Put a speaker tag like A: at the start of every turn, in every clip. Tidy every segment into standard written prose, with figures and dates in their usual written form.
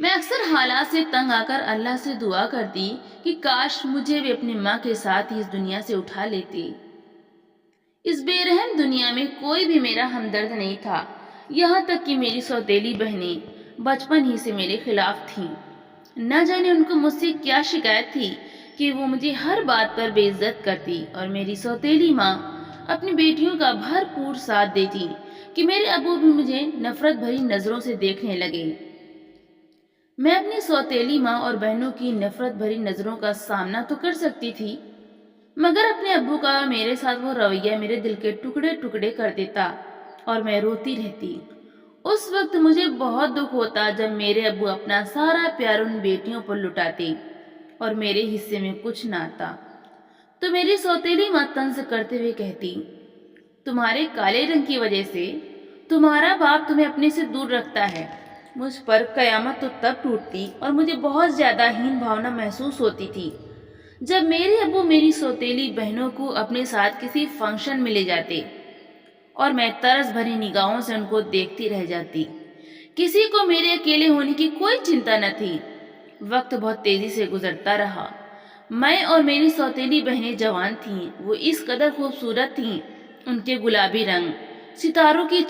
A: میں اکثر حالات سے تنگ آ کر اللہ سے دعا کرتی کہ کاش مجھے بھی اپنی ماں کے ساتھ ہی اس دنیا سے اٹھا لیتی۔ اس بے رحم دنیا میں کوئی بھی میرا ہمدرد نہیں تھا، یہاں تک کہ میری سوتیلی بہنیں بچپن ہی سے میرے خلاف تھیں۔ نہ جانے ان کو مجھ سے کیا شکایت تھی کہ وہ مجھے ہر بات پر بے عزت کرتی، اور میری سوتیلی ماں اپنی بیٹیوں کا بھرپور ساتھ دیتی کہ میرے ابو بھی مجھے نفرت بھری نظروں سے دیکھنے لگے۔ میں اپنی سوتیلی ماں اور بہنوں کی نفرت بھری نظروں کا سامنا تو کر سکتی تھی، مگر اپنے ابو کا میرے ساتھ وہ رویہ میرے دل کے ٹکڑے ٹکڑے کر دیتا اور میں روتی رہتی۔ اس وقت مجھے بہت دکھ ہوتا جب میرے ابو اپنا سارا پیار ان بیٹیوں پر لٹاتے اور میرے حصے میں کچھ نہ آتا، تو میری سوتیلی ماں طنز کرتے ہوئے کہتی، تمہارے کالے رنگ کی وجہ سے تمہارا باپ تمہیں اپنے سے دور رکھتا ہے۔ مجھ پر قیامت تو تب ٹوٹتی اور مجھے بہت زیادہ ہین بھاونا محسوس ہوتی تھی جب میرے ابو میری سوتیلی بہنوں کو اپنے ساتھ کسی فنکشن میں لے جاتے اور میں طرز بھری نگاہوں سے ان کو دیکھتی رہ جاتی۔ کسی کو میرے اکیلے ہونے کی کوئی چنتا نہ تھی۔ وقت بہت تیزی سے گزرتا رہا۔ میں اور میری سوتیلی بہنیں جوان تھیں، وہ اس قدر خوبصورت تھیں، ان کے گلابی رنگ، ستاروں کی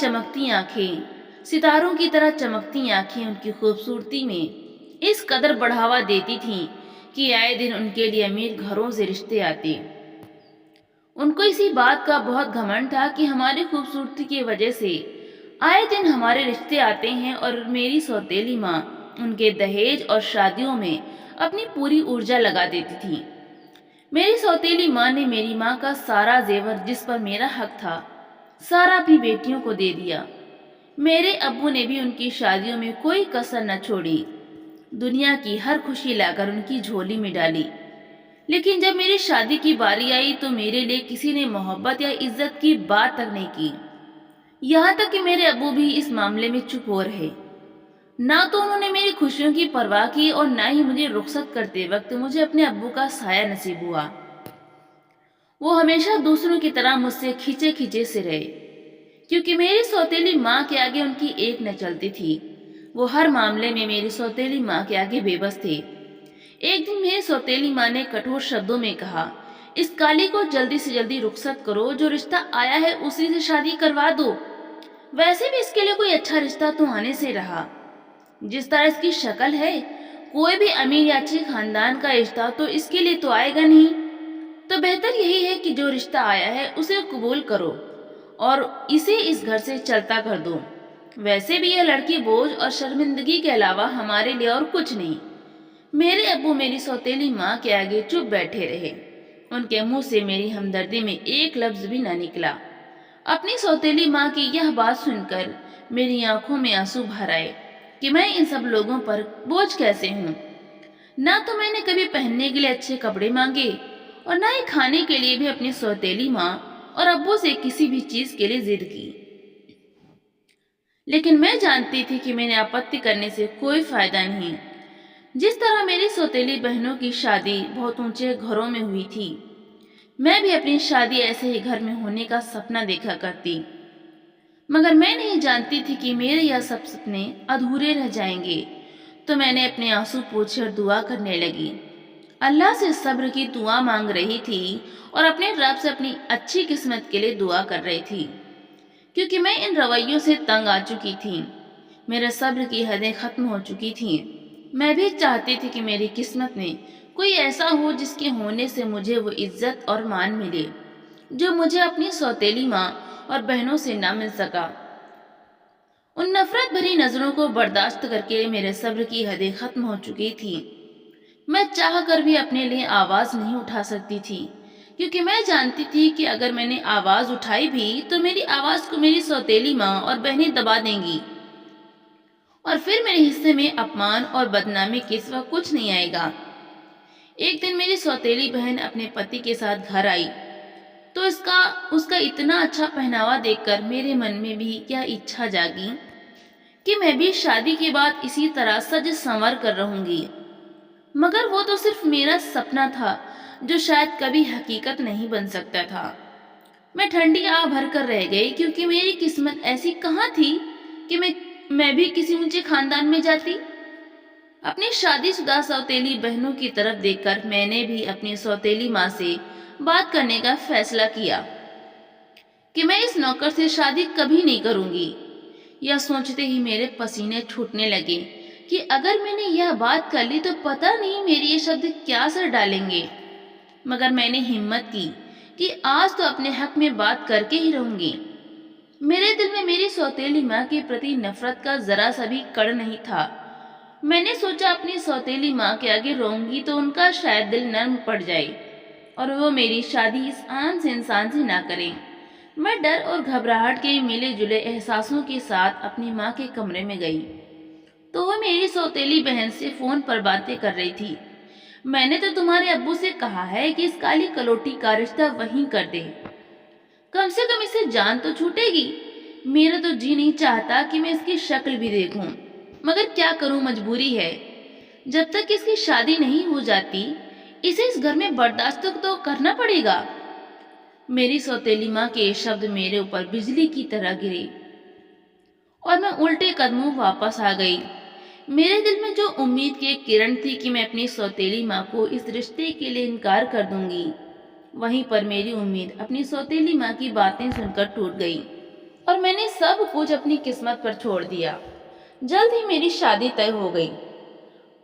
A: طرح چمکتی آنکھیں ان کی خوبصورتی میں اس قدر بڑھاوا دیتی تھیں کہ آئے دن ان کے لیے امیر گھروں سے رشتے آتے۔ ان کو اسی بات کا بہت گھمنڈ تھا کہ ہماری خوبصورتی کی وجہ سے آئے دن ہمارے رشتے آتے ہیں، اور میری سوتیلی ماں ان کے دہیج اور شادیوں میں اپنی پوری ارجا لگا دیتی تھی۔ میری سوتیلی ماں نے میری ماں کا سارا زیور جس پر میرا حق تھا سارا اپنی بیٹیوں کو دے دیا۔ میرے ابو نے بھی ان کی شادیوں میں کوئی کسر نہ چھوڑی، دنیا کی ہر خوشی لا کر ان کی جھولی میں ڈالی۔ لیکن جب میری شادی کی باری آئی تو میرے لیے کسی نے محبت یا عزت کی بات تک نہیں کی، یہاں تک کہ میرے ابو بھی اس معاملے میں چپ ہو رہے۔ نہ تو انہوں نے میری خوشیوں کی پرواہ کی اور نہ ہی مجھے رخصت کرتے وقت مجھے اپنے ابو کا سایہ نصیب ہوا۔ وہ ہمیشہ دوسروں کی طرح مجھ سے کھینچے کھینچے سے رہے، کیونکہ میری سوتیلی ماں کے آگے ان کی ایک نہ چلتی تھی۔ وہ ہر معاملے میں میری سوتیلی ماں کے آگے بے بس تھے۔ ایک دن میری سوتیلی ماں نے کٹور شبدوں میں کہا، اس کالی کو جلدی سے جلدی رخصت کرو، جو رشتہ آیا ہے اسی سے شادی کروا دو۔ ویسے بھی اس کے لیے کوئی اچھا رشتہ تو آنے سے رہا، جس طرح اس کی شکل ہے کوئی بھی امیر یا اچھے خاندان کا رشتہ تو اس کے لیے تو آئے گا نہیں۔ تو بہتر یہی ہے کہ جو رشتہ آیا ہے اسے قبول کرو اور اسے اس گھر سے چلتا کر دو۔ ویسے بھی یہ لڑکی بوجھ اور شرمندگی کے علاوہ ہمارے لیے اور کچھ نہیں۔ میرے ابو میری سوتیلی ماں کے آگے چپ بیٹھے رہے۔ ان کے منہ سے میری ہمدردی میں ایک لفظ بھی نہ نکلا۔ اپنی سوتیلی ماں کی یہ بات سن کر میری آنکھوں میں آنسو بھر آئے کہ میں ان سب لوگوں پر بوجھ کیسے ہوں۔ نہ تو میں نے کبھی پہننے کے لیے اچھے کپڑے مانگے اور نہ ہی کھانے کے لیے بھی اپنی سوتیلی ماں اور ابو سے کسی بھی چیز کے لیے ضد کی۔ لیکن میں جانتی تھی کہ میں نے آپتی کرنے سے کوئی فائدہ نہیں۔ جس طرح میری سوتیلی بہنوں کی شادی بہت اونچے گھروں میں ہوئی تھی، میں بھی اپنی شادی ایسے ہی گھر میں ہونے کا سپنا دیکھا کرتی، مگر میں نہیں جانتی تھی کہ میرے یہ سب سپنے ادھورے رہ جائیں گے۔ تو میں نے اپنے آنسو پوچھے اور دعا کرنے لگی، اللہ سے صبر کی دعا مانگ رہی تھی اور اپنے رب سے اپنی اچھی قسمت کے لیے دعا کر رہی تھی، کیونکہ میں ان رویوں سے تنگ آ چکی تھی، میرے صبر کی حدیں ختم ہو چکی تھیں۔ میں بھی چاہتی تھی کہ میری قسمت میں کوئی ایسا ہو جس کے ہونے سے مجھے وہ عزت اور مان ملے جو مجھے اپنی سوتیلی ماں اور بہنوں سے نہ مل سکا۔ ان نفرت بھری نظروں کو برداشت کر کے میرے صبر کی حدیں ختم ہو چکی تھی۔ میں چاہ کر بھی اپنے لیے آواز نہیں اٹھا سکتی تھی، کیونکہ میں جانتی تھی کہ اگر میں نے آواز اٹھائی بھی تو میری آواز کو میری سوتیلی ماں اور بہنیں دبا دیں گی، اور پھر میرے حصے میں اپمان اور بدنامی کے سوا کچھ نہیں آئے گا۔ ایک دن میری سوتیلی بہن اپنے پتی کے ساتھ گھر آئی تو اس کا اتنا اچھا پہناوا دیکھ کر میرے من میں بھی کیا اچھا جاگی کہ میں بھی شادی کے بعد اسی طرح سج سنور کر رہوں گی، مگر وہ تو صرف میرا سپنا تھا جو شاید کبھی حقیقت نہیں بن سکتا تھا۔ میں ٹھنڈی آہ بھر کر رہ گئی، کیونکہ میری قسمت ایسی کہاں تھی کہ میں بھی کسی اونچے خاندان میں جاتی۔ اپنی شادی شدہ سوتیلی بہنوں کی طرف دیکھ کر میں نے بھی اپنی سوتیلی ماں سے بات کرنے کا فیصلہ کیا کہ میں اس نوکر سے شادی کبھی نہیں کروں گی۔ یہ سوچتے ہی میرے پسینے چھوٹنے لگے کہ اگر میں نے یہ بات کر لی تو پتہ نہیں میری یہ شبد کیا اثر ڈالیں گے، مگر میں نے ہمت کی کہ آج تو اپنے حق میں بات کر کے ہی رہوں گی۔ میرے دل میں میری سوتیلی ماں کے پرتی نفرت کا ذرا سا بھی کڑ نہیں تھا۔ میں نے سوچا اپنی سوتیلی ماں کے آگے روؤں گی تو ان کا شاید دل نرم پڑ جائے اور وہ میری شادی اس عام سے انسان سے نہ کریں۔ میں ڈر اور گھبراہٹ کے ملے جلے احساسوں کے ساتھ اپنی ماں کے کمرے میں گئی تو وہ میری سوتیلی بہن سے فون پر باتیں کر رہی تھی۔ میں نے تو تمہارے ابو سے کہا ہے کہ اس کالی کلوٹی کا رشتہ وہیں کر دے، کم سے کم اسے جان تو چھوٹے گی۔ میرا تو جی نہیں چاہتا کہ میں اس کی شکل بھی دیکھوں، مگر کیا کروں، مجبوری ہے۔ جب تک اس کی شادی نہیں ہو جاتی اسے اس گھر میں برداشت تو کرنا پڑے گا۔ میری سوتیلی ماں کے شبد میرے اوپر بجلی کی طرح گرے اور میں الٹے قدموں واپس آ گئی۔ میرے دل میں جو امید کی ایک کرن تھی کہ میں اپنی سوتیلی ماں کو اس رشتے کے لیے انکار کر دوں گی، وہیں پر میری امید اپنی سوتیلی ماں کی باتیں سن کر ٹوٹ گئی اور میں نے سب کچھ اپنی قسمت پر چھوڑ دیا۔ جلد ہی میری شادی طے ہو گئی،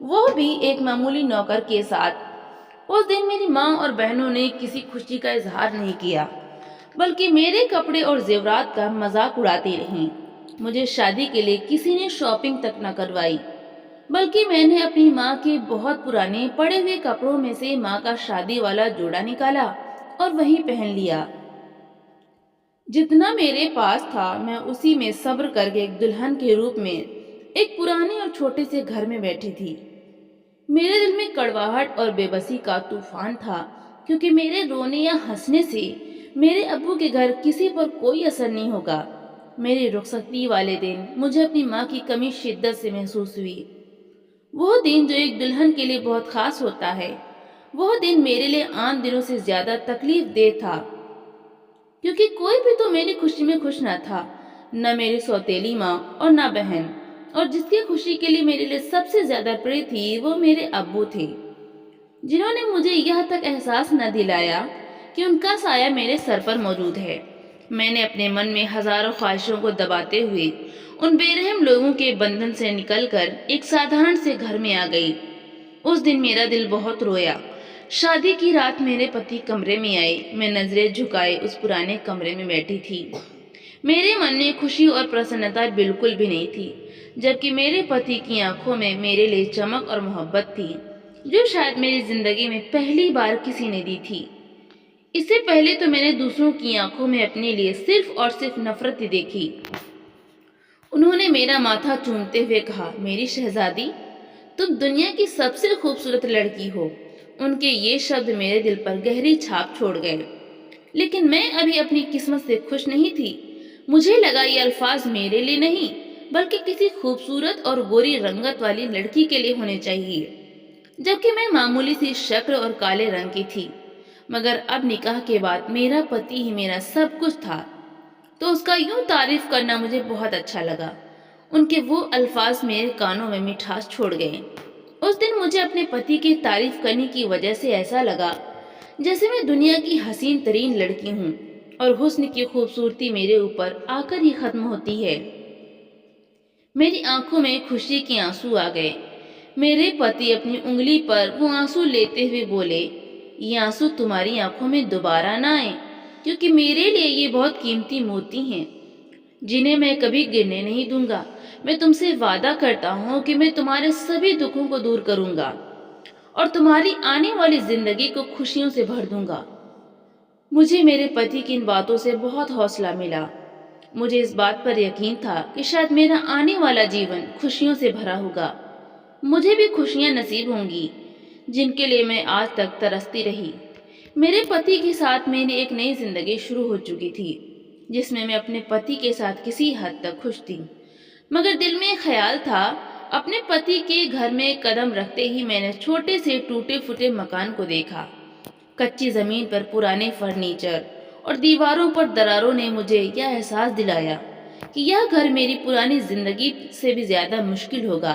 A: وہ بھی ایک معمولی نوکر کے ساتھ۔ اس دن میری ماں اور بہنوں نے کسی خوشی کا اظہار نہیں کیا، بلکہ میرے کپڑے اور زیورات کا مذاق اڑاتی رہیں۔ مجھے شادی کے لیے کسی نے شاپنگ تک نہ کروائی، بلکہ میں نے اپنی ماں کے بہت پرانے پڑے ہوئے کپڑوں میں سے ماں کا شادی والا جوڑا نکالا اور وہیں پہن لیا۔ جتنا میرے پاس تھا میں اسی میں صبر کر کے ایک دلہن کے روپ میں ایک پرانے اور چھوٹے سے گھر میں بیٹھی تھی۔ میرے دل میں کڑواہٹ اور بے بسی کا طوفان تھا، کیونکہ میرے رونے یا ہنسنے سے میرے ابو کے گھر کسی پر کوئی اثر نہیں ہوگا۔ میری رخصتی والے دن مجھے اپنی ماں کی کمی شدت سے محسوس ہوئی۔ وہ دن جو ایک دلہن کے لیے بہت خاص ہوتا ہے، وہ دن میرے لیے عام دنوں سے زیادہ تکلیف دہ تھا، کیونکہ کوئی بھی تو میری خوشی میں خوش نہ تھا، نہ میری سوتیلی ماں اور نہ بہن، اور جس کی خوشی کے لیے میرے لیے سب سے زیادہ پری تھی وہ میرے ابو تھے، جنہوں نے مجھے یہاں تک احساس نہ دلایا کہ ان کا سایہ میرے سر پر موجود ہے۔ میں نے اپنے من میں ہزاروں خواہشوں کو دباتے ہوئے ان بے رحم لوگوں کے بندھن سے نکل کر ایک سادھارن سے گھر میں آ گئی۔ اس دن میرا دل بہت رویا۔ شادی کی رات میرے پتی کمرے میں آئے، میں نظریں جھکائے اس پرانے کمرے میں بیٹھی تھی۔ میرے من میں خوشی اور پرسنتا بالکل بھی نہیں تھی، جبکہ میرے پتی کی آنکھوں میں میرے لیے چمک اور محبت تھی، جو شاید میری زندگی میں پہلی بار کسی نے دی تھی۔ اس سے پہلے تو میں نے دوسروں کی آنکھوں میں اپنے لیے صرف اور صرف نفرت ہی دیکھی۔ انہوں نے میرا ماتھا چومتے ہوئے کہا، میری شہزادی، تم دنیا کی سب سے خوبصورت لڑکی ہو۔ ان کے یہ شبد میرے دل پر گہری چھاپ چھوڑ گئے، لیکن میں ابھی اپنی قسمت سے خوش نہیں تھی۔ مجھے لگا یہ الفاظ میرے لیے نہیں بلکہ کسی خوبصورت اور گوری رنگت والی لڑکی کے لیے ہونے چاہیے، جبکہ میں معمولی سی شکل اور کالے رنگ کی تھی۔ مگر اب نکاح کے بعد میرا پتی ہی میرا سب کچھ تھا، تو اس کا یوں تعریف کرنا مجھے بہت اچھا لگا۔ ان کے وہ الفاظ میرے کانوں میں مٹھاس چھوڑ گئے۔ اس دن مجھے اپنے پتی کی تعریف کرنے کی وجہ سے ایسا لگا جیسے میں دنیا کی حسین ترین لڑکی ہوں اور حسن کی خوبصورتی میرے اوپر آ کر ہی ختم ہوتی ہے۔ میری آنکھوں میں خوشی کے آنسو آ گئے۔ میرے پتی اپنی انگلی پر وہ آنسو لیتے ہوئے بولے، یہ آنسو تمہاری آنکھوں میں دوبارہ نہ آئے، کیونکہ میرے لیے یہ بہت قیمتی موتی ہیں، جنہیں میں کبھی گرنے نہیں دوں گا۔ میں تم سے وعدہ کرتا ہوں کہ میں تمہارے سبھی دکھوں کو دور کروں گا اور تمہاری آنے والی زندگی کو خوشیوں سے بھر دوں گا۔ مجھے میرے پتی کی ان باتوں سے بہت حوصلہ ملا۔ مجھے اس بات پر یقین تھا کہ شاید میرا آنے والا جیون خوشیوں سے بھرا ہوگا، مجھے بھی خوشیاں نصیب ہوں گی جن کے لیے میں آج تک ترستی رہی۔ میرے پتی کے ساتھ میری ایک نئی زندگی شروع ہو چکی تھی، جس میں اپنے پتی کے ساتھ کسی حد تک خوش تھی، مگر دل میں خیال تھا۔ اپنے پتی کے گھر میں قدم رکھتے ہی میں نے چھوٹے سے ٹوٹے پھوٹے مکان کو دیکھا۔ کچی زمین پر پرانے فرنیچر اور دیواروں پر دراروں نے مجھے یہ احساس دلایا کہ یہ گھر میری پرانی زندگی سے بھی زیادہ مشکل ہوگا۔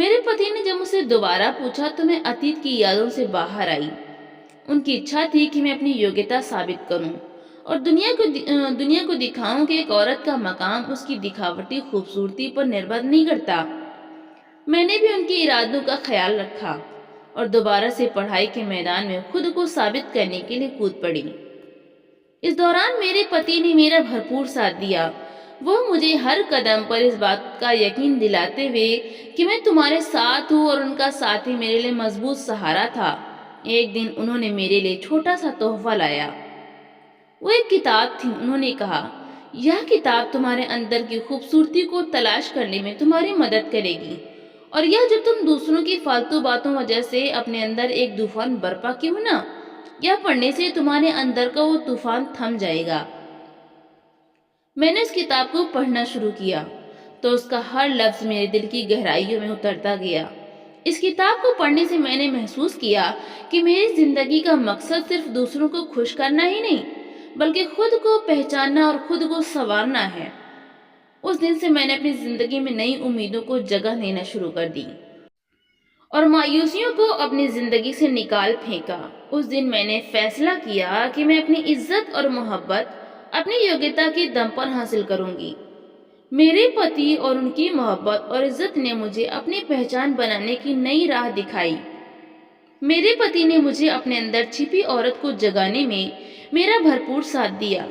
A: میرے پتی نے جب مجھ سے دوبارہ پوچھا تو میں اتیت کی یادوں سے باہر آئی۔ ان کی اچھا تھی کہ میں اپنی یوگیتا ثابت کروں اور دنیا کو دکھاؤں کہ ایک عورت کا مقام اس کی دکھاوٹی خوبصورتی پر نربھر نہیں کرتا۔ میں نے بھی ان کے ارادوں کا خیال رکھا اور دوبارہ سے پڑھائی کے میدان میں خود کو ثابت کرنے کے لیے کود پڑی۔ اس دوران میرے پتی نے میرا بھرپور ساتھ دیا۔ وہ مجھے ہر قدم پر اس بات کا یقین دلاتے ہوئے کہ میں تمہارے ساتھ ہوں، اور ان کا ساتھ ہی میرے لیے مضبوط سہارا تھا۔ ایک دن انہوں نے میرے لیے چھوٹا سا تحفہ لایا۔ وہ ایک کتاب تھی۔ انہوں نے کہا، یہ کتاب تمہارے اندر کی خوبصورتی کو تلاش کرنے میں تمہاری مدد کرے گی، اور یہ جو تم دوسروں کی فالتو باتوں وجہ سے اپنے اندر ایک طوفان برپا کی ہو نا، یا پڑھنے سے تمہارے اندر کا وہ طوفان تھم جائے گا۔ میں نے اس کتاب کو پڑھنا شروع کیا تو اس کا ہر لفظ میرے دل کی گہرائیوں میں اترتا گیا۔ اس کتاب کو پڑھنے سے میں نے محسوس کیا کہ میری زندگی کا مقصد صرف دوسروں کو خوش کرنا ہی نہیں، بلکہ خود کو پہچاننا اور خود کو سنوارنا ہے۔ اس دن سے میں نے اپنی زندگی میں نئی امیدوں کو جگہ دینا شروع کر دی اور مایوسیوں کو اپنی زندگی سے نکال پھینکا۔ اس دن میں نے فیصلہ کیا کہ میں اپنی عزت اور محبت اپنی یوگیتا کے دم پر حاصل کروں گی۔ میرے پتی اور ان کی محبت اور عزت نے مجھے اپنی پہچان بنانے کی نئی راہ دکھائی۔ میرے پتی نے مجھے اپنے اندر چھپی عورت کو جگانے میں میرا بھرپور ساتھ دیا۔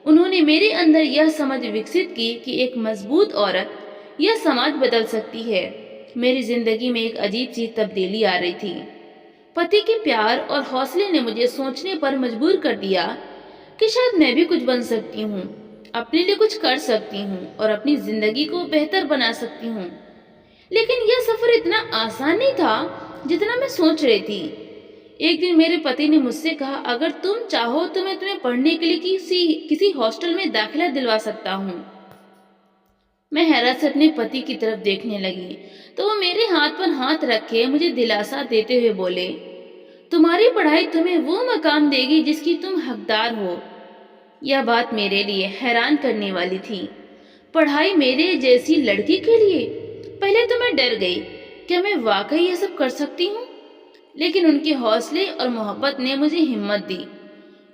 A: انہوں نے میرے اندر یہ سمجھ وکست کی کہ ایک مضبوط عورت یہ سماج بدل سکتی ہے۔ میری زندگی میں ایک عجیب سی تبدیلی آ رہی تھی۔ پتی کے پیار اور حوصلے نے مجھے سوچنے پر مجبور کر دیا کہ شاید میں بھی کچھ بن سکتی ہوں، اپنے لیے کچھ کر سکتی ہوں اور اپنی زندگی کو بہتر بنا سکتی ہوں۔ لیکن یہ سفر اتنا آسان نہیں تھا جتنا میں سوچ رہی تھی۔ ایک دن میرے پتی نے مجھ سے کہا، اگر تم چاہو تو میں تمہیں پڑھنے کے لیے کسی ہاسٹل میں داخلہ دلوا سکتا ہوں۔ میں حیرت سے اپنے پتی کی طرف دیکھنے لگی تو وہ میرے ہاتھ پر ہاتھ رکھے مجھے دلاسا دیتے ہوئے بولے، تمہاری پڑھائی تمہیں وہ مقام دے گی جس کی تم حقدار ہو۔ یہ بات میرے لیے حیران کرنے والی تھی۔ پڑھائی میرے جیسی لڑکی کے لیے؟ پہلے تو میں ڈر گئی، کیا میں واقعی یہ سب کر سکتی ہوں؟ لیکن ان کے حوصلے اور محبت نے مجھے ہمت دی۔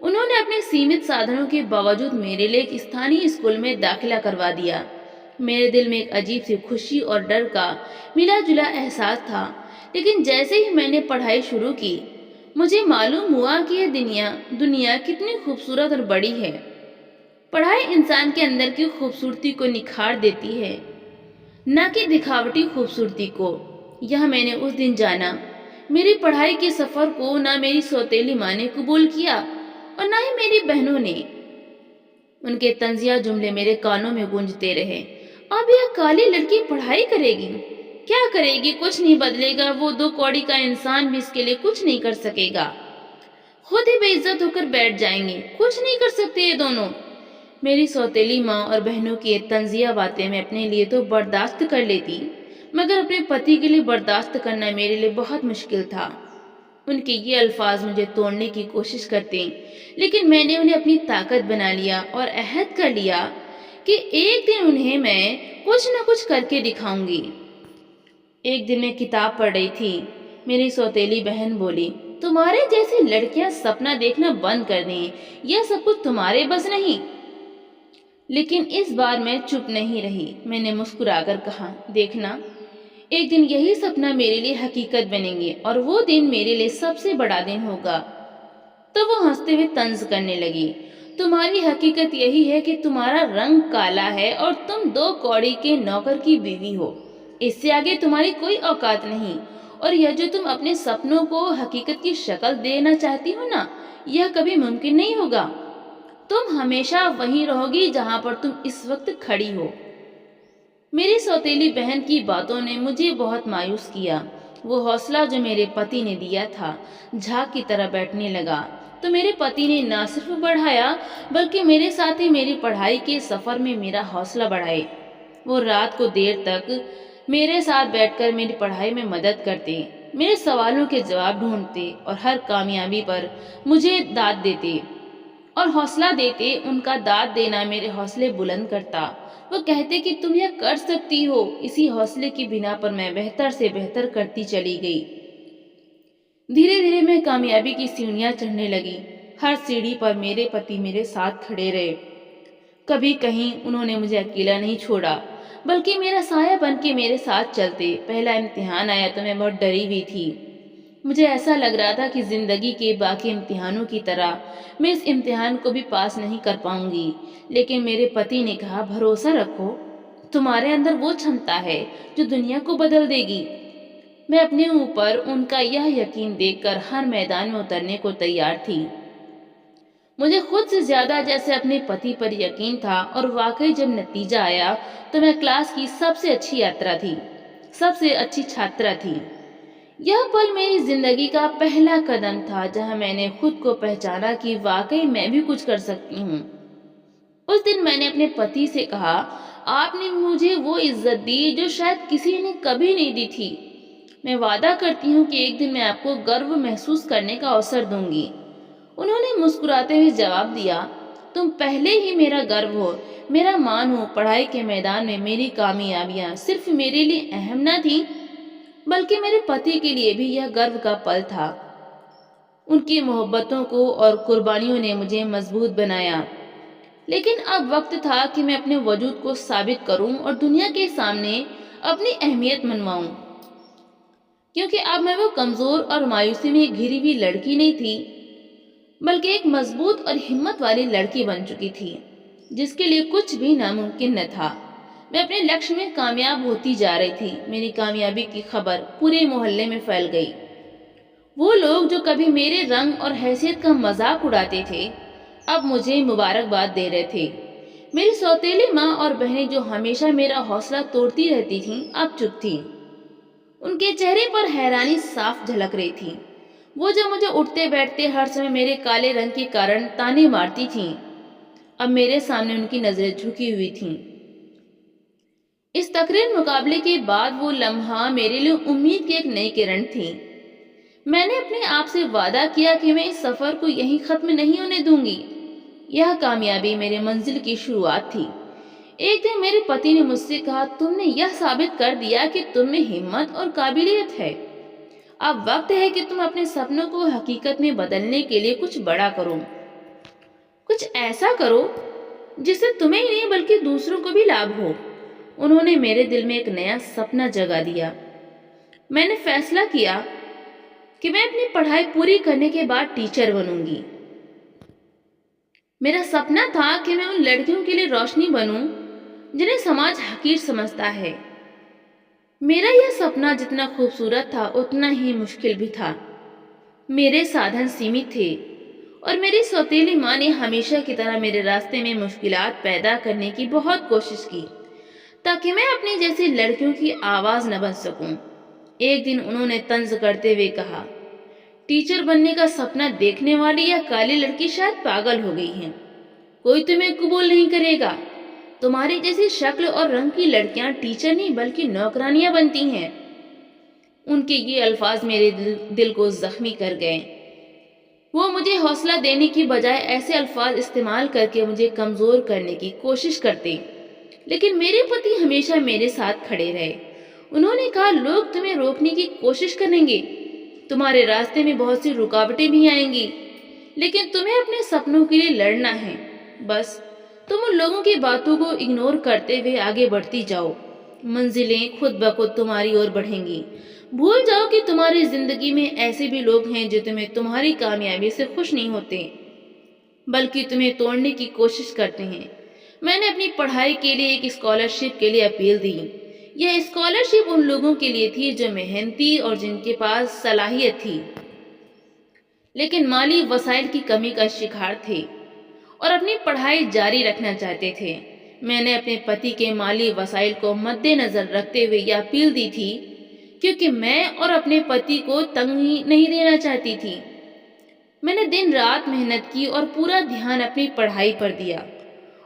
A: انہوں نے اپنے سیمت سادھنوں کے باوجود میرے لیے ایک استھانی اسکول میں داخلہ کروا دیا۔ میرے دل میں ایک عجیب سی خوشی اور ڈر کا ملا جلا احساس تھا، لیکن جیسے ہی میں نے پڑھائی شروع کی، مجھے معلوم ہوا کہ یہ دنیا کتنی خوبصورت اور بڑی ہے۔ پڑھائی انسان کے اندر کی خوبصورتی کو نکھار دیتی ہے، نہ کہ دکھاوٹی خوبصورتی کو۔ یہ میں نے اس دن جانا۔ میری پڑھائی کے سفر کو نہ میری سوتیلی ماں نے قبول کیا اور نہ ہی میری بہنوں نے۔ ان کے طنزیہ جملے میرے کانوں میں گونجتے رہے، اب یہ کالی لڑکی پڑھائی کرے گی؟ کیا کرے گی؟ کچھ نہیں بدلے گا، وہ 2 کوڑی کا انسان بھی اس کے لیے کچھ نہیں کر سکے گا، خود ہی بے عزت ہو کر بیٹھ جائیں گے، کچھ نہیں کر سکتے یہ دونوں۔ میری سوتیلی ماں اور بہنوں کی طنزیہ باتیں میں اپنے لیے تو برداشت کر لیتی، مگر اپنے پتی کے لیے برداشت کرنا میرے لیے بہت مشکل تھا۔ ان کے یہ الفاظ مجھے توڑنے کی کوشش کرتے، لیکن میں نے انہیں اپنی طاقت بنا لیا اور عہد کر لیا کہ ایک دن انہیں میں کچھ نہ کچھ کر کے دکھاؤں گی۔ ایک دن میں کتاب پڑھ رہی تھی، میری سوتیلی بہن بولی، تمہارے جیسی لڑکیاں سپنا دیکھنا بند کر دیں، یہ سب کچھ تمہارے بس نہیں۔ لیکن اس بار میں چپ نہیں رہی۔ میں نے مسکرا کر کہا، دیکھنا، ایک دن یہی سپنا میرے لیے حقیقت بنیں گے اور وہ دن میرے لیے سب سے بڑا دن ہوگا۔ تو وہ ہنستے ہوئے طنز کرنے لگی، تمہاری حقیقت یہی ہے کہ تمہارا رنگ کالا ہے اور تم 2 کوڑی کے نوکر کی بیوی ہو، اس سے آگے تمہاری کوئی اوقات نہیں، اور یہ جو تم اپنے سپنوں کو حقیقت کی شکل دینا چاہتی ہو نا، یہ کبھی ممکن نہیں ہوگا۔ تم ہمیشہ وہیں رہو گی جہاں پر تم اس وقت کھڑی ہو۔ میری سوتیلی بہن کی باتوں نے مجھے بہت مایوس کیا۔ وہ حوصلہ جو میرے پتی نے دیا تھا جھاگ کی طرح بیٹھنے لگا، تو میرے پتی نے نہ صرف بڑھایا بلکہ میرے ساتھ ہی میری پڑھائی کے سفر میں میرا حوصلہ بڑھائے۔ وہ رات کو دیر تک میرے ساتھ بیٹھ کر میری پڑھائی میں مدد کرتے، میرے سوالوں کے جواب ڈھونڈتے اور ہر کامیابی پر مجھے داد دیتے۔ اور حوصلہ دیتے ان کا داد دینا میرے حوصلے بلند کرتا۔ وہ کہتے کہ تم یہ کر سکتی ہو۔ اسی حوصلے کی بنا پر میں بہتر سے بہتر کرتی چلی گئی۔ دھیرے دھیرے میں کامیابی کی سیڑھیاں چڑھنے لگی۔ ہر سیڑھی پر میرے پتی میرے ساتھ کھڑے رہے۔ کبھی کہیں انہوں نے مجھے اکیلا نہیں چھوڑا، بلکہ میرا سایہ بن کے میرے ساتھ چلتے۔ پہلا امتحان آیا تو میں بہت ڈری ہوئی تھی۔ مجھے ایسا لگ رہا تھا کہ زندگی کے باقی امتحانوں کی طرح میں اس امتحان کو بھی پاس نہیں کر پاؤں گی۔ لیکن میرے پتی نے کہا، بھروسہ رکھو، تمہارے اندر وہ چھمتا ہے جو دنیا کو بدل دے گی۔ میں اپنے اوپر ان کا یہ یقین دیکھ کر ہر میدان میں اترنے کو تیار تھی۔ مجھے خود سے زیادہ جیسے اپنے پتی پر یقین تھا، اور واقعی جب نتیجہ آیا تو میں کلاس کی سب سے اچھی یاترا تھی، سب سے اچھی چھاترا تھی۔ یہ پل میری زندگی کا پہلا قدم تھا جہاں میں نے خود کو پہچانا کہ واقعی میں بھی کچھ کر سکتی ہوں۔ اس دن میں نے اپنے پتی سے کہا، آپ نے مجھے وہ عزت دی جو شاید کسی نے کبھی نہیں دی تھی۔ میں وعدہ کرتی ہوں کہ ایک دن میں آپ کو گرو محسوس کرنے کا اوسر دوں گی۔ انہوں نے مسکراتے ہوئے جواب دیا، تم پہلے ہی میرا گرو ہو، میرا مان ہو۔ پڑھائی کے میدان میں میری کامیابیاں صرف میرے لیے اہم نہ تھیں، بلکہ میرے پتی کے لیے بھی یہ گرو کا پل تھا۔ ان کی محبتوں کو اور قربانیوں نے مجھے مضبوط بنایا۔ لیکن اب وقت تھا کہ میں اپنے وجود کو ثابت کروں اور دنیا کے سامنے اپنی اہمیت منواؤں، کیونکہ اب میں وہ کمزور اور مایوسی میں گھری ہوئی لڑکی نہیں تھی، بلکہ ایک مضبوط اور ہمت والی لڑکی بن چکی تھی جس کے لیے کچھ بھی ناممکن نہ تھا۔ میں اپنے لکش میں کامیاب ہوتی جا رہی تھی۔ میری کامیابی کی خبر پورے محلے میں پھیل گئی۔ وہ لوگ جو کبھی میرے رنگ اور حیثیت کا مذاق اڑاتے تھے اب مجھے مبارکباد دے رہے تھے۔ میری سوتیلی ماں اور بہنیں جو ہمیشہ میرا حوصلہ توڑتی رہتی تھیں اب چپ تھیں۔ ان کے چہرے پر حیرانی صاف جھلک رہی تھی۔ وہ جو مجھے اٹھتے بیٹھتے ہر سمے میرے کالے رنگ کے کارن تانے مارتی تھیں، اب میرے سامنے ان کی نظریں جھکی ہوئی تھیں۔ اس تقریر مقابلے کے بعد وہ لمحہ میرے لیے امید کی ایک نئی کرن تھی۔ میں نے اپنے آپ سے وعدہ کیا کہ میں اس سفر کو یہیں ختم نہیں ہونے دوں گی۔ یہ کامیابی میرے منزل کی شروعات تھی۔ ایک دن میرے پتی نے مجھ سے کہا، تم نے یہ ثابت کر دیا کہ تم میں ہمت اور قابلیت ہے۔ اب وقت ہے کہ تم اپنے سپنوں کو حقیقت میں بدلنے کے لیے کچھ بڑا کرو، کچھ ایسا کرو جس سے تمہیں ہی نہیں بلکہ دوسروں کو بھی لابھ ہو۔ انہوں نے میرے دل میں ایک نیا سپنا جگا دیا۔ میں نے فیصلہ کیا کہ میں اپنی پڑھائی پوری کرنے کے بعد ٹیچر بنوں گی۔ میرا سپنا تھا کہ میں ان لڑکیوں کے لیے روشنی بنوں جنہیں سماج حقیر سمجھتا ہے۔ میرا یہ سپنا جتنا خوبصورت تھا اتنا ہی مشکل بھی تھا۔ میرے سادھن سیمت تھے اور میری سوتیلی ماں نے ہمیشہ کی طرح میرے راستے میں مشکلات پیدا کرنے کی بہت کوشش کی تاکہ میں اپنی جیسی لڑکیوں کی آواز نہ بن سکوں۔ ایک دن انہوں نے طنز کرتے ہوئے کہا، ٹیچر بننے کا سپنا دیکھنے والی یہ کالی لڑکی شاید پاگل ہو گئی ہے، کوئی تمہیں قبول نہیں کرے گا۔ تمہاری جیسی شکل اور رنگ کی لڑکیاں ٹیچر نہیں بلکہ نوکرانیاں بنتی ہیں۔ ان کے یہ الفاظ میرے دل کو زخمی کر گئے۔ وہ مجھے حوصلہ دینے کی بجائے ایسے الفاظ استعمال کر کے مجھے کمزور کرنے کی کوشش کرتے، لیکن میرے پتی ہمیشہ میرے ساتھ کھڑے رہے۔ انہوں نے کہا، لوگ تمہیں روکنے کی کوشش کریں گے، تمہارے راستے میں بہت سی رکاوٹیں بھی آئیں گی، لیکن تمہیں اپنے سپنوں کے لیے لڑنا ہے۔ بس تم ان لوگوں کی باتوں کو اگنور کرتے ہوئے آگے بڑھتی جاؤ، منزلیں خود بخود تمہاری اور بڑھیں گی۔ بھول جاؤ کہ تمہاری زندگی میں ایسے بھی لوگ ہیں جو تمہیں تمہاری کامیابی سے خوش نہیں ہوتے بلکہ تمہیں توڑنے کی کوشش کرتے ہیں۔ میں نے اپنی پڑھائی کے لیے ایک اسکالرشپ کے لیے اپیل دی۔ یہ اسکالرشپ ان لوگوں کے لیے تھی جو محنتی اور جن کے پاس صلاحیت تھی لیکن مالی وسائل کی کمی کا شکار تھے اور اپنی پڑھائی جاری رکھنا چاہتے تھے۔ میں نے اپنے پتی کے مالی وسائل کو مد نظر رکھتے ہوئے یہ اپیل دی تھی کیونکہ میں اور اپنے پتی کو تنگ نہیں دینا چاہتی تھی۔ میں نے دن رات محنت کی اور پورا دھیان اپنی پڑھائی پر دیا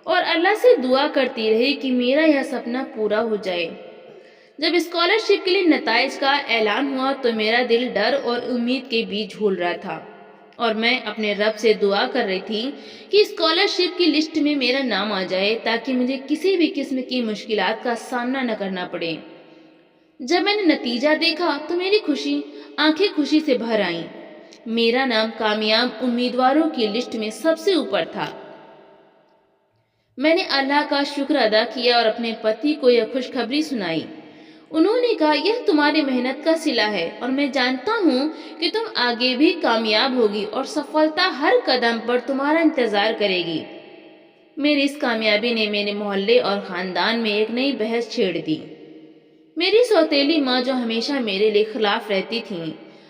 A: اور اللہ سے دعا کرتی رہی کہ میرا یہ سپنا پورا ہو جائے۔ جب اسکالرشپ کے لیے نتائج کا اعلان ہوا تو میرا دل ڈر اور امید کے بیچ جھول رہا تھا۔ اور میں اپنے رب سے دعا کر رہی تھی کہ اسکالرشپ کی لسٹ میں میرا نام آ جائے تاکہ مجھے کسی بھی قسم کی مشکلات کا سامنا نہ کرنا پڑے۔ جب میں نے نتیجہ دیکھا تو میری آنکھیں خوشی سے بھر آئیں۔ میرا نام کامیاب امیدواروں کی لسٹ میں سب سے اوپر تھا۔ میں نے اللہ کا شکر ادا کیا اور اپنے پتی کو یہ خوشخبری سنائی۔ انہوں نے کہا، یہ تمہاری محنت کا صلہ ہے اور میں جانتا ہوں کہ تم آگے بھی کامیاب ہوگی اور سفلتا ہر قدم پر تمہارا انتظار کرے گی۔ میری اس کامیابی نے میرے محلے اور خاندان میں ایک نئی بحث چھیڑ دی۔ میری سوتیلی ماں جو ہمیشہ میرے لیے خلاف رہتی تھیں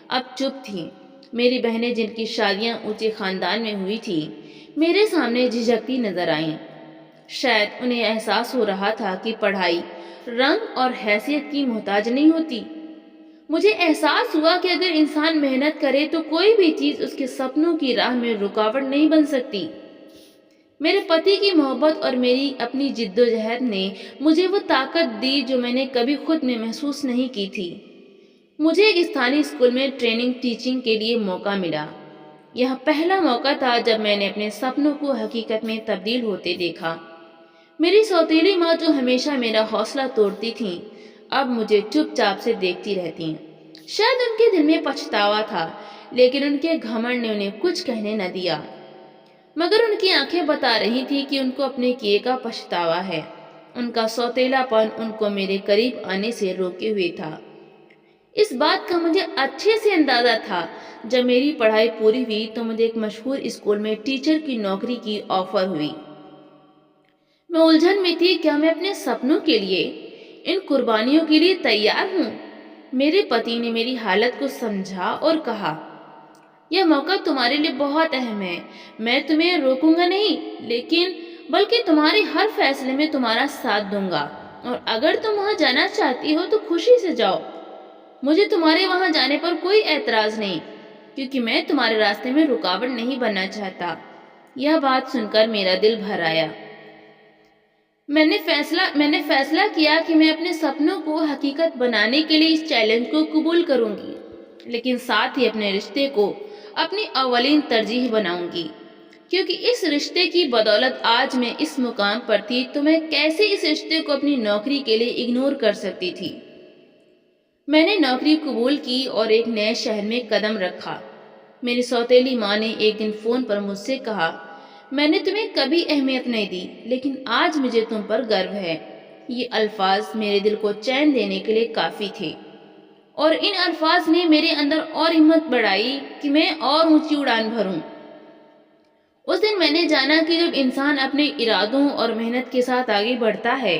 A: اب چپ تھیں۔ میری بہنیں جن کی شادیاں اونچے خاندان میں ہوئی تھی میرے سامنے جھجکتی نظر آئیں۔ شاید انہیں احساس ہو رہا تھا کہ پڑھائی رنگ اور حیثیت کی محتاج نہیں ہوتی۔ مجھے احساس ہوا کہ اگر انسان محنت کرے تو کوئی بھی چیز اس کے سپنوں کی راہ میں رکاوٹ نہیں بن سکتی۔ میرے پتی کی محبت اور میری اپنی جدوجہد نے مجھے وہ طاقت دی جو میں نے کبھی خود میں محسوس نہیں کی تھی۔ مجھے ایک استھانی اسکول میں ٹیچنگ کے لیے موقع ملا۔ یہ پہلا موقع تھا جب میں نے اپنے سپنوں کو حقیقت میں تبدیل ہوتے دیکھا۔ میری سوتیلی ماں جو ہمیشہ میرا حوصلہ توڑتی تھیں اب مجھے چپ چاپ سے دیکھتی رہتی ہیں۔ شاید ان کے دل میں پچھتاوا تھا لیکن ان کے گھمنڈ نے انہیں کچھ کہنے نہ دیا، مگر ان کی آنکھیں بتا رہی تھی کہ ان کو اپنے کیے کا پچھتاوا ہے۔ ان کا سوتیلا پن ان کو میرے قریب آنے سے روکے ہوئے تھا۔ اس بات کا مجھے اچھے سے اندازہ تھا۔ جب میری پڑھائی پوری ہوئی تو مجھے ایک مشہور اسکول میں ٹیچر کی نوکری کی آفر ہوئی۔ میں الجھن میں تھی، کیا میں اپنے سپنوں کے لیے ان قربانیوں کے لیے تیار ہوں؟ میرے پتی نے میری حالت کو سمجھا اور کہا، یہ موقع تمہارے لیے بہت اہم ہے۔ میں تمہیں روکوں گا نہیں بلکہ تمہارے ہر فیصلے میں تمہارا ساتھ دوں گا، اور اگر تم وہاں جانا چاہتی ہو تو خوشی سے جاؤ۔ مجھے تمہارے وہاں جانے پر کوئی اعتراض نہیں، کیونکہ میں تمہارے راستے میں رکاوٹ نہیں بننا چاہتا۔ یہ بات سن کر میرا دل بھر آیا۔ میں نے فیصلہ کیا کہ میں اپنے سپنوں کو حقیقت بنانے کے لیے اس چیلنج کو قبول کروں گی، لیکن ساتھ ہی اپنے رشتے کو اپنی اولین ترجیح بناؤں گی، کیونکہ اس رشتے کی بدولت آج میں اس مقام پر تھی تو میں کیسے اس رشتے کو اپنی نوکری کے لیے اگنور کر سکتی تھی۔ میں نے نوکری قبول کی اور ایک نئے شہر میں قدم رکھا۔ میری سوتیلی ماں نے ایک دن فون پر مجھ سے کہا، میں نے تمہیں کبھی اہمیت نہیں دی لیکن آج مجھے تم پر گرو ہے۔ یہ الفاظ میرے دل کو چین دینے کے لیے کافی تھے، اور ان الفاظ نے میرے اندر اور ہمت بڑھائی کہ میں اور اونچی اڑان بھروں۔ اس دن میں نے جانا کہ جب انسان اپنے ارادوں اور محنت کے ساتھ آگے بڑھتا ہے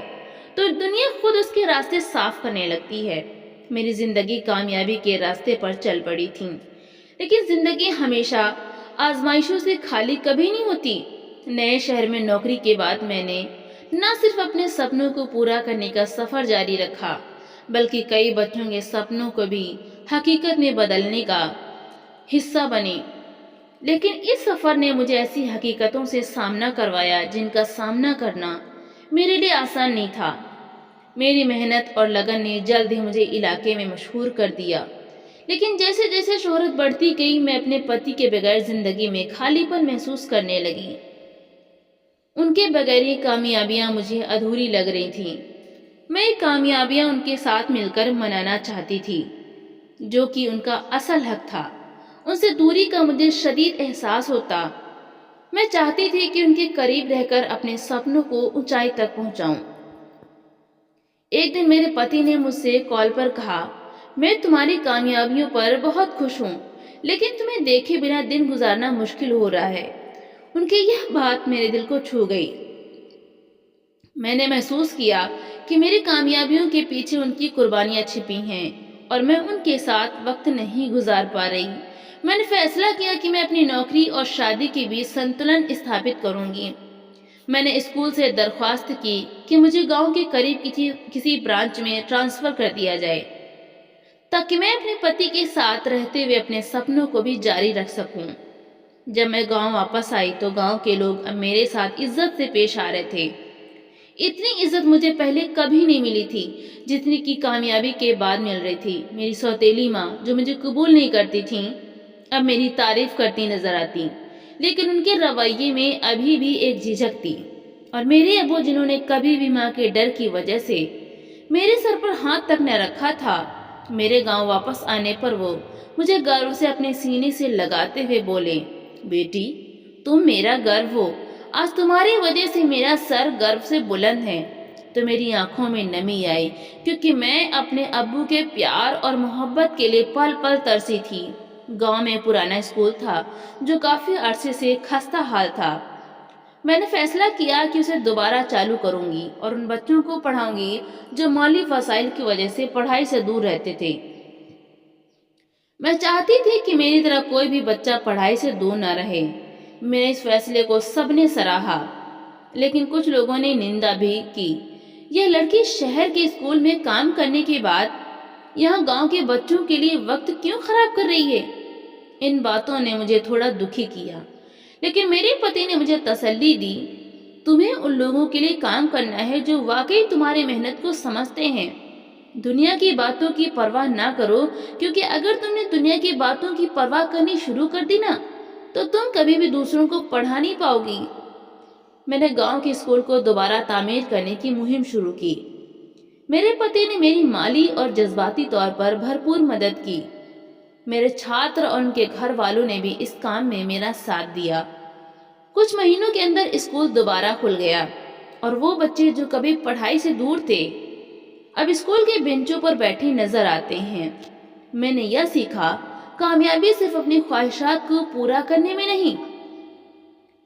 A: تو دنیا خود اس کے راستے صاف کرنے لگتی ہے۔ میری زندگی کامیابی کے راستے پر چل پڑی تھی، لیکن زندگی ہمیشہ آزمائشوں سے خالی کبھی نہیں ہوتی۔ نئے شہر میں نوکری کے بعد میں نے نہ صرف اپنے سپنوں کو پورا کرنے کا سفر جاری رکھا بلکہ کئی بچوں کے سپنوں کو بھی حقیقت میں بدلنے کا حصہ بنے۔ لیکن اس سفر نے مجھے ایسی حقیقتوں سے سامنا کروایا جن کا سامنا کرنا میرے لیے آسان نہیں تھا۔ میری محنت اور لگن نے جلد ہی مجھے علاقے میں مشہور کر دیا، لیکن جیسے جیسے شہرت بڑھتی گئی میں اپنے پتی کے بغیر زندگی میں خالی پن محسوس کرنے لگی۔ ان کے بغیر یہ کامیابیاں مجھے ادھوری لگ رہی تھیں۔ میں یہ کامیابیاں ان کے ساتھ مل کر منانا چاہتی تھی، جو کہ ان کا اصل حق تھا۔ ان سے دوری کا مجھے شدید احساس ہوتا۔ میں چاہتی تھی کہ ان کے قریب رہ کر اپنے سپنوں کو اونچائی تک پہنچاؤں۔ ایک دن میرے پتی نے مجھ سے کال پر کہا، میں تمہاری کامیابیوں پر بہت خوش ہوں، لیکن تمہیں دیکھے بنا دن گزارنا مشکل ہو رہا ہے۔ ان کی یہ بات میرے دل کو چھو گئی۔ میں نے محسوس کیا کہ میری کامیابیوں کے پیچھے ان کی قربانیاں چھپی ہیں اور میں ان کے ساتھ وقت نہیں گزار پا رہی۔ میں نے فیصلہ کیا کہ میں اپنی نوکری اور شادی کے بیچ سنتلن استھاپت کروں گی۔ میں نے اسکول سے درخواست کی کہ مجھے گاؤں کے قریب کسی برانچ میں ٹرانسفر کر دیا جائے تاکہ میں اپنے پتی کے ساتھ رہتے ہوئے اپنے سپنوں کو بھی جاری رکھ سکوں۔ جب میں گاؤں واپس آئی تو گاؤں کے لوگ اب میرے ساتھ عزت سے پیش آ رہے تھے۔ اتنی عزت مجھے پہلے کبھی نہیں ملی تھی جتنی کی کامیابی کے بعد مل رہی تھی۔ میری سوتیلی ماں جو مجھے قبول نہیں کرتی تھیں اب میری تعریف کرتی نظر آتی، لیکن ان کے رویے میں ابھی بھی ایک جھجک تھی۔ اور میرے ابو جنہوں نے کبھی بھی ماں کے ڈر کی وجہ سے میرے سر پر ہاتھ تک نہ رکھا تھا، میرے گاؤں واپس آنے پر وہ مجھے گرو سے اپنے سینے سے لگاتے ہوئے بولے، بیٹی تم میرا گرو ہو، آج تمہاری وجہ سے میرا سر گرو سے بلند ہے۔ تو میری آنکھوں میں نمی آئی، کیونکہ میں اپنے ابو کے پیار اور محبت کے لیے پل پل ترسی تھی۔ گاؤں میں پرانا اسکول تھا جو کافی عرصے سے خستہ حال تھا۔ میں نے فیصلہ کیا کہ اسے دوبارہ چالو کروں گی اور ان بچوں کو پڑھاؤں گی جو مالی وسائل کی وجہ سے پڑھائی سے دور رہتے تھے۔ میں چاہتی تھی کہ میری طرح کوئی بھی بچہ پڑھائی سے دور نہ رہے۔ میرے اس فیصلے کو سب نے سراہا، لیکن کچھ لوگوں نے نندا بھی کی۔ یہ لڑکی شہر کے اسکول میں کام کرنے کے بعد یہاں گاؤں کے بچوں کے لیے وقت کیوں خراب کر رہی ہے؟ ان باتوں نے مجھے تھوڑا دکھی کیا، لیکن میرے پتی نے مجھے تسلی دی، تمہیں ان لوگوں کے لیے کام کرنا ہے جو واقعی تمہاری محنت کو سمجھتے ہیں۔ دنیا کی باتوں کی پرواہ نہ کرو، کیونکہ اگر تم نے دنیا کی باتوں کی پرواہ کرنی شروع کر دی نا تو تم کبھی بھی دوسروں کو پڑھا نہیں پاؤ گی۔ میں نے گاؤں کے اسکول کو دوبارہ تعمیر کرنے کی مہم شروع کی۔ میرے پتی نے میری مالی اور جذباتی طور پر بھرپور مدد کی۔ میرے چھاتر اور ان کے گھر والوں نے بھی اس کام میں میرا ساتھ دیا۔ کچھ مہینوں کے اندر اسکول دوبارہ کھل گیا اور وہ بچے جو کبھی پڑھائی سے دور تھے اب اسکول کے بینچوں پر بیٹھے نظر آتے ہیں۔ میں نے یہ سیکھا، کامیابی صرف اپنی خواہشات کو پورا کرنے میں نہیں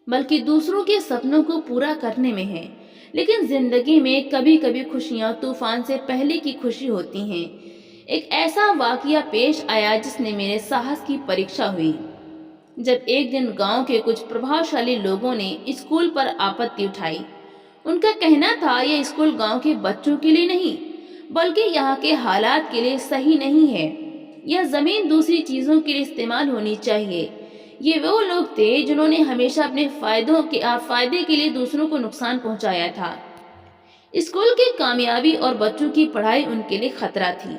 A: بلکہ دوسروں کے سپنوں کو پورا کرنے میں ہے۔ لیکن زندگی میں کبھی کبھی خوشیاں طوفان سے پہلے کی خوشی ہوتی ہیں۔ ایک ایسا واقعہ پیش آیا جس نے میرے ساہس کی پریکشا ہوئی۔ جب ایک دن گاؤں کے کچھ پربھاوشالی لوگوں نے اسکول پر آپتی اٹھائی۔ ان کا کہنا تھا یہ اسکول گاؤں کے بچوں کے لیے نہیں بلکہ یہاں کے حالات کے لیے صحیح نہیں ہے۔ یہ زمین دوسری چیزوں کے لیے استعمال ہونی چاہیے۔ یہ وہ لوگ تھے جنہوں نے ہمیشہ اپنے فائدے کے لیے دوسروں کو نقصان پہنچایا تھا۔ اسکول کی کامیابی اور بچوں کی پڑھائی ان کے لیے خطرہ تھی۔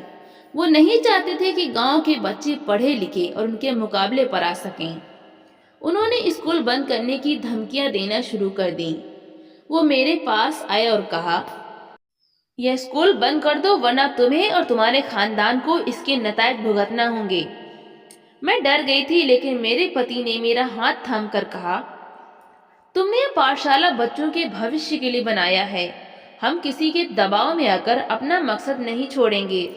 A: وہ نہیں چاہتے تھے کہ گاؤں کے بچے پڑھے لکھے اور ان کے مقابلے پر آ سکیں۔ انہوں نے اسکول بند کرنے کی دھمکیاں دینا شروع کر دیں۔ وہ میرے پاس آئے اور کہا، یہ اسکول بند کر دو ورنہ تمہیں اور تمہارے خاندان کو اس کے نتائج بھگتنا ہوں گے۔ میں ڈر گئی تھی، لیکن میرے پتی نے میرا ہاتھ تھام کر کہا، تم نے یہ پاٹھشالہ بچوں کے بھوشیہ کے لیے بنایا ہے۔ ہم کسی کے دباؤ میں آ کر اپنا مقصد نہیں چھوڑیں گے۔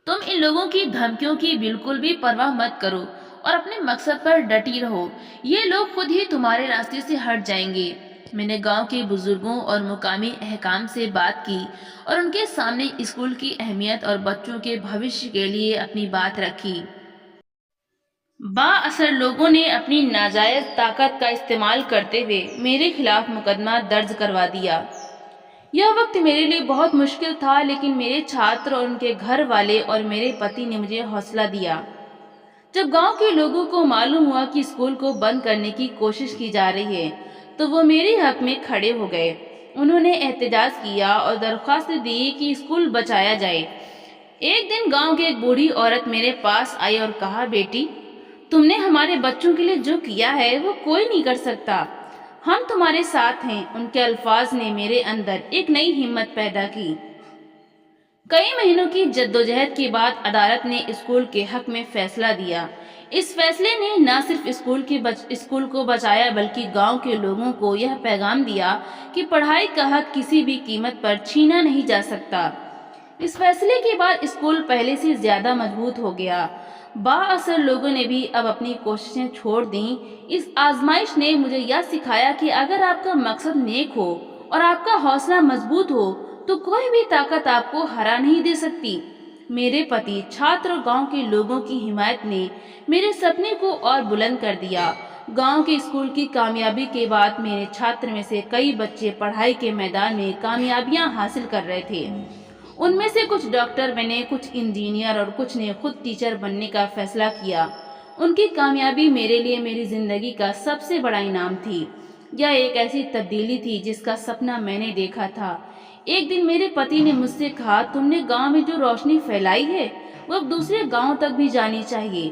A: تم ان لوگوں کی دھمکیوں کی بالکل بھی پرواہ مت کرو اور اپنے مقصد پر ڈٹی رہو۔ یہ لوگ خود ہی تمہارے راستے سے ہٹ جائیں گے۔ میں نے گاؤں کے بزرگوں اور مقامی حکام سے بات کی اور ان کے سامنے اسکول کی اہمیت اور بچوں کے بھوشیہ کے لیے اپنی بات رکھی۔ با اثر لوگوں نے اپنی ناجائز طاقت کا استعمال کرتے ہوئے میرے خلاف مقدمہ درج کروا دیا۔ یہ وقت میرے لیے بہت مشکل تھا، لیکن میرے چھاتر اور ان کے گھر والے اور میرے پتی نے مجھے حوصلہ دیا۔ جب گاؤں کے لوگوں کو معلوم ہوا کہ اسکول کو بند کرنے کی کوشش کی جا رہی ہے تو وہ میرے حق میں کھڑے ہو گئے۔ انہوں نے احتجاج کیا اور درخواست دی کہ اسکول بچایا جائے۔ ایک دن گاؤں کی ایک بوڑھی عورت میرے پاس آئی اور کہا، بیٹی تم نے ہمارے بچوں کے لیے جو کیا ہے وہ کوئی نہیں کر سکتا، ہم تمہارے ساتھ ہیں۔ ان کے الفاظ نے میرے اندر ایک نئی ہمت پیدا کی۔ کئی مہینوں کی جدوجہد کے بعد عدالت نے اسکول کے حق میں فیصلہ دیا۔ اس فیصلے نے نہ صرف اسکول کو بچایا بلکہ گاؤں کے لوگوں کو یہ پیغام دیا کہ پڑھائی کا حق کسی بھی قیمت پر چھینا نہیں جا سکتا۔ اس فیصلے کے بعد اسکول پہلے سے زیادہ مضبوط ہو گیا۔ با اثر لوگوں نے بھی اب اپنی کوششیں چھوڑ دیں۔ اس آزمائش نے مجھے یہ سکھایا کہ اگر آپ کا مقصد نیک ہو اور آپ کا حوصلہ مضبوط ہو تو کوئی بھی طاقت آپ کو ہرا نہیں دے سکتی۔ میرے پتی، چھاتر اور گاؤں کے لوگوں کی حمایت نے میرے سپنے کو اور بلند کر دیا۔ گاؤں کے اسکول کی کامیابی کے بعد میرے چھاتر میں سے کئی بچے پڑھائی کے میدان میں کامیابیاں حاصل کر رہے تھے۔ ان میں سے کچھ ڈاکٹر بنے، کچھ انجینئر اور کچھ نے خود ٹیچر بننے کا فیصلہ کیا۔ ان کی کامیابی میرے لیے میری زندگی کا سب سے بڑا انعام تھی۔ یہ ایک ایسی تبدیلی تھی جس کا سپنا میں نے دیکھا تھا۔ ایک دن میرے پتی نے مجھ سے کہا، تم نے گاؤں میں جو روشنی پھیلائی ہے وہ اب دوسرے گاؤں تک بھی جانی چاہیے۔